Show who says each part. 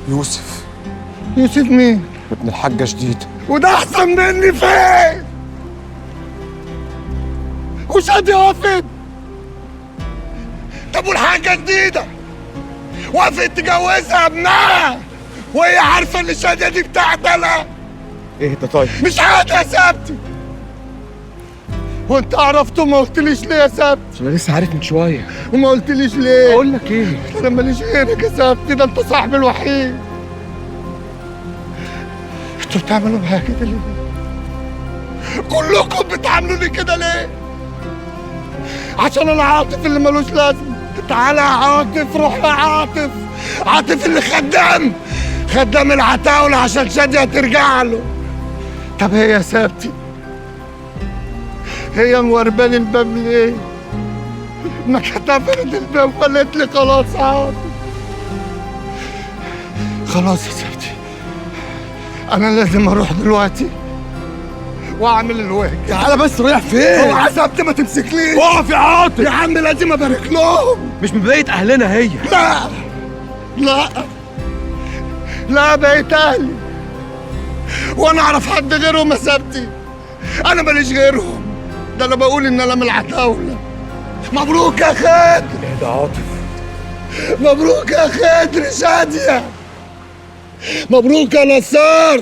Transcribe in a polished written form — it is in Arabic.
Speaker 1: يوسف.
Speaker 2: يوسف مين؟
Speaker 1: ابن الحاجة جديدة.
Speaker 2: وده احسن مني فين؟ وشادية وافت. طب والحاجة جديدة وافت تجوزها ابنها وهي عارفة ان شادية دي بتاعت انا.
Speaker 1: اهدى طيب.
Speaker 2: مش عادي يا ثابتي. وانت عرفته وما قلتليش ليه يا ثابتي؟
Speaker 1: انا لسه عارف من شوية.
Speaker 2: وما قلتليش ليه؟
Speaker 1: اقول لك ايه؟
Speaker 2: انا ماليش غيرك يا ثابتي، ده انت صاحبي الوحيد. انتوا بتعملوا معايا كده ليه؟ كلكم بتعاملوني كده ليه؟ عشان انا عاطف اللي ملوش لازمه. تعالى يا عاطف، روح يا عاطف. عاطف اللي خدام العتاولة عشان شادية ترجع له. طب هي يا ثابتي، هي مورباني الباب ليه؟ ما كانت قفلت الباب وقالت لي خلاص عاطف. خلاص يا ثابتي، انا لازم اروح دلوقتي واعمل الواجب.
Speaker 1: تعالى بس، رايح فين؟
Speaker 2: اوعى ثابتي ما تمسكليش.
Speaker 1: اقف يا عاطف.
Speaker 2: يا عم لازم ابارك لهم.
Speaker 1: مش من بقية اهلنا هي.
Speaker 2: لا لا لا، بقيت اهلي وانا اعرف حد غيرهم يا ثابتي؟ انا ماليش غيرهم. ده انا بقول ان انا من العتاوله. مبروك يا خضر.
Speaker 1: اهدى يا عاطف.
Speaker 2: مبروك يا خضر شاديه. مبروك يا نصار.